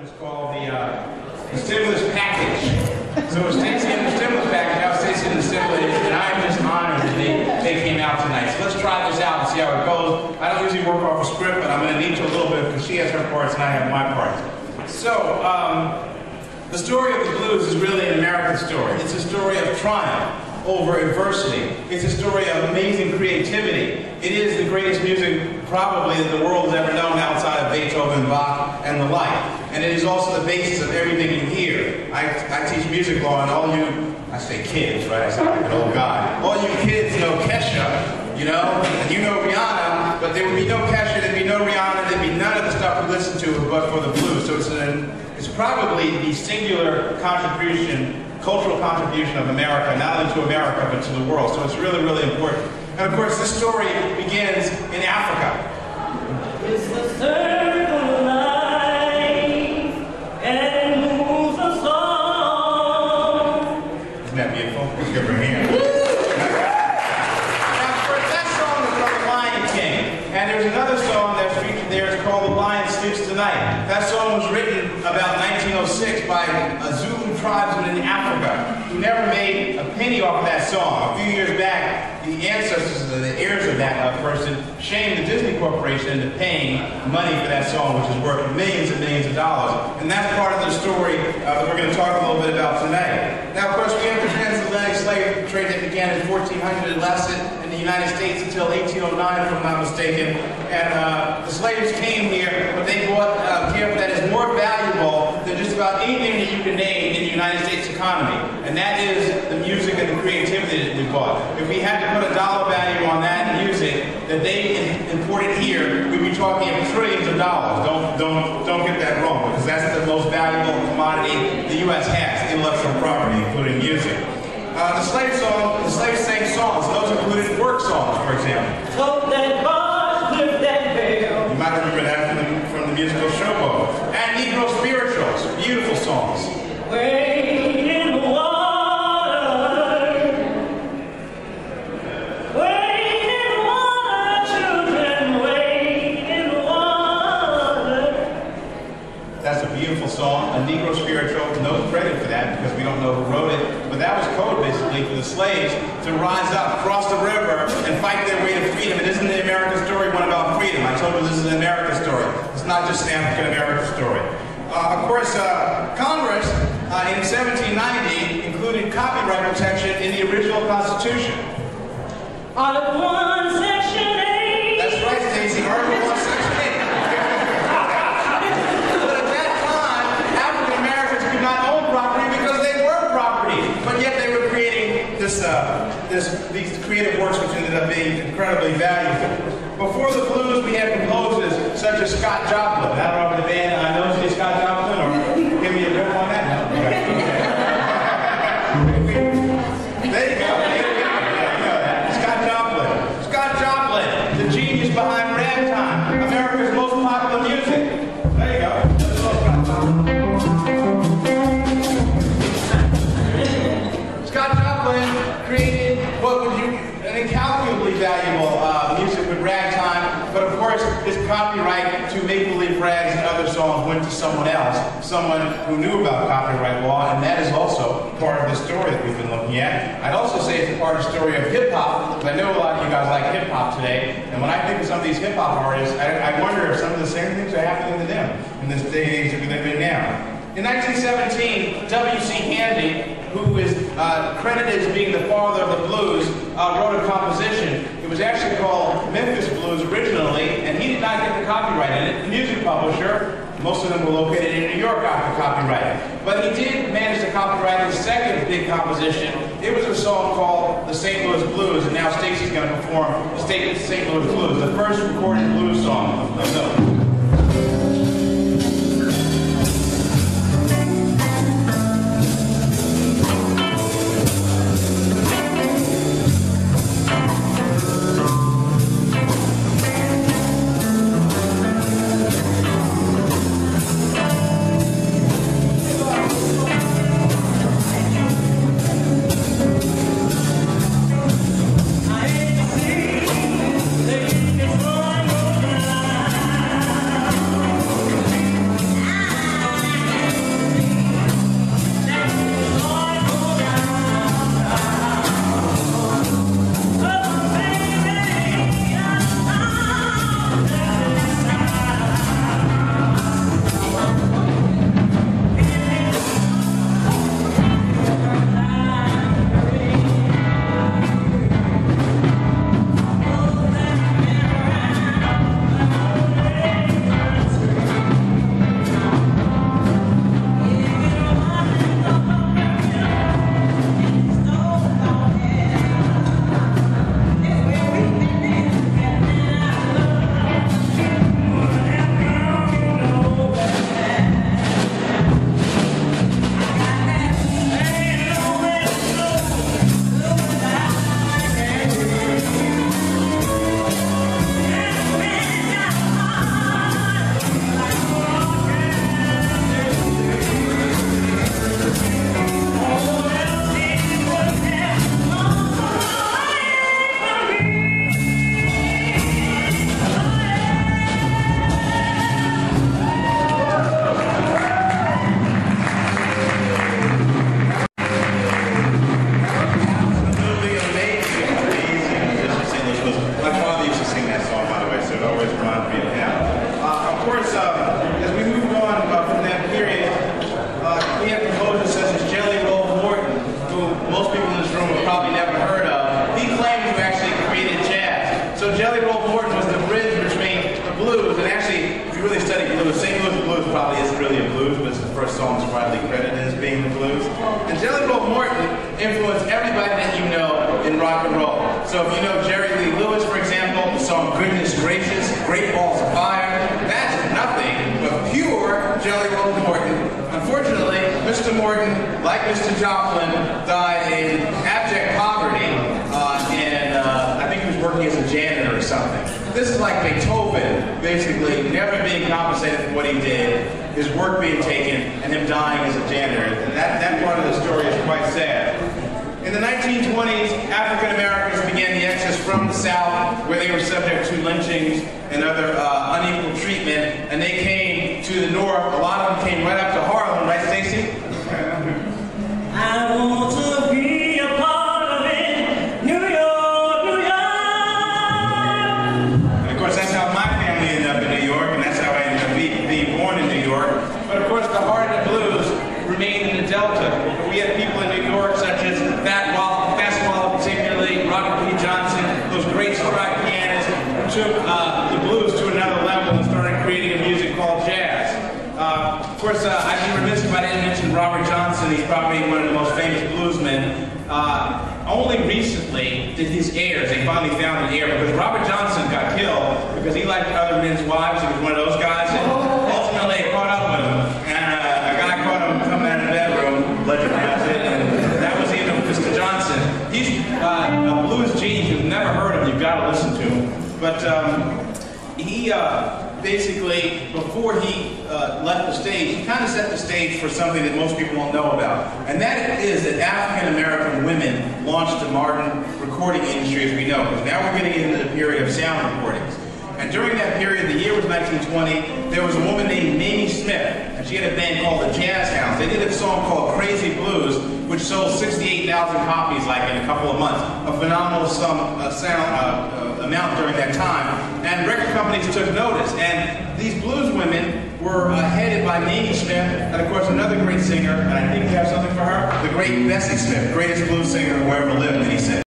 It's called the stimulus package. So it's Stacey and the stimulus package, now Stacey and the stimulus, and I'm just honored that they came out tonight. So let's try this out and see how it goes. I don't usually work off a script, but I'm going to need to a little bit because she has her parts and I have my parts. So, the story of the blues is really an American story. It's a story of triumph over adversity. It's a story of amazing creativity. It is the greatest music probably that the world has ever known outside of Beethoven, Bach, and the like. And it is also the basis of everything you hear. I teach music law, and all you, I say kids, right? I sound like an old guy. All you kids know Kesha, you know, and you know Rihanna, but there would be no Kesha, there'd be no Rihanna, there'd be none of the stuff we listen to but for the blues. So it's probably the singular contribution, cultural contribution of America, not only to America, but to the world. So it's really, really important. And of course, this story begins in Africa. It's the circle of life, and it moves us all. Isn't that beautiful? Let's give her a hand. Now, of course, that song is from The Lion King. And there's another song that's featured there. It's called The Lion Sleeps Tonight. That song was written about 1906 by a Zulu tribesman in Africa who never made a penny off of that song. A few years back, the ancestors, the heirs of that person, shamed the Disney Corporation into paying money for that song, which is worth millions and millions of dollars. And that's part of the story that we're going to talk a little bit about tonight. Now, of course, we have the transatlantic slave trade that began in 1400 and lasted in the United States until 1809, if I'm not mistaken. And the slaves came here, but they bought gift that is more valuable than just about anything that you can name in the United States economy. And that is the music and the creativity that we bought. If we had to put a dollar value on that music that they imported here, we'd be talking of trillions of dollars. Don't get that wrong, because that's the most valuable commodity the U.S. has, intellectual property, including music. The slaves sang songs. Those included work songs, for example. Tote that box, lift that bell. You might remember that from the musical Showboat. And Negro spirituals, beautiful songs. Wade in the water. Wade in the water, children. Wade in the water. That's a beautiful song, a Negro spiritual. No credit for that because we don't know who wrote it. But that was code basically for the slaves to rise up, cross the river, and fight their way to freedom. It isn't the American story one about freedom. I told you this is an American story. It's not just an African-American story. Of course, Congress in 1790 included copyright protection in the original Constitution. Article 1, Section 8. That's right, Stacey. Article 1, Section 8. But at that time, African Americans could not own property because they were property. But yet they were creating these creative works which ended up being incredibly valuable. Before the blues, we had composers such as Scott Joplin. I don't know if the band I know is Scott Joplin, or give me a grip on that. No. There you go. Scott Joplin. Scott Joplin, the genius behind ragtime, America's most popular music. There you go. Scott Joplin created what would an incalculably valuable music with ragtime, but of course his copyright to Make Believe Rags and other songs went to someone else, someone who knew about copyright law, and that is also part of the story that we've been looking at. I'd also say it's a part of the story of hip-hop. I know a lot of you guys like hip-hop today, and when I think of some of these hip-hop artists, I wonder if some of the same things are happening to them in this day and age that we live in now. In 1917, W.C. Handy, who is credited as being the father of the blues, wrote a composition. It was actually called Memphis Blues originally, and he did not get the copyright in it. The music publisher, most of them were located in New York, got the copyright. But he did manage to copyright his second big composition. It was a song called the St. Louis Blues, and now Stacey's going to perform the St. Louis Blues, the first recorded blues song of those. I ain't seen the So Jelly Roll Morton was the bridge between the blues, and actually, if you really study blues, St. Louis Blues probably isn't really a blues, but it's the first song that's widely credited as being the blues. And Jelly Roll Morton influenced everybody that you know in rock and roll. So if you know Jerry Lee Lewis, for example, the song Goodness Gracious, Great Balls of Fire, that's nothing but pure Jelly Roll Morton. Unfortunately, Mr. Morton, like Mr. Joplin, died in abject poverty, and I think he was working as a janitor or something. This is like Beethoven, basically never being compensated for what he did, his work being taken, and him dying as a janitor. And that part of the story is quite sad. In the 1920s, African Americans began the exodus from the South, where they were subject to lynchings and other unequal treatment, and they came to the North. A lot of them came right up to Harlem, right, Stacy? I want to be a part of it, New York, New York. And of course, that's how my family ended up in New York, and that's how I ended up being born in New York. But of course, the heart of the blues remained in the Delta. We had people in New York such as Fats Waller, particularly Robert P. Johnson, those great stride pianists who took the blues to another level and started creating a music called jazz. Of course, I'd be remiss if I didn't mention Robert Johnson. He's probably one of the most famous bluesmen. Only recently did his heirs, they finally found an heir, because Robert Johnson got killed because he liked other men's wives. He was one of those guys, and ultimately they caught up with him. And a guy caught him coming out of the bedroom, legend has it, and that was even Mr. Johnson. He's a blues genius. You've never heard of him, you've got to listen to him. But he basically, before he left the stage, he kind of set the stage for something that most people don't know about. And that is that African American women launched the modern recording industry as we know. Because now we're getting into the period of sound recordings. And during that period, the year was 1920, there was a woman named Mamie Smith, and she had a band called the Jazz Hounds. They did a song called Crazy Blues, which sold 68,000 copies like in a couple of months. A phenomenal amount during that time. And record companies took notice. And these blues women were headed by Mamie Smith, and of course another great singer, and I think we have something for her, the great Bessie Smith, greatest blues singer who ever lived, and he said.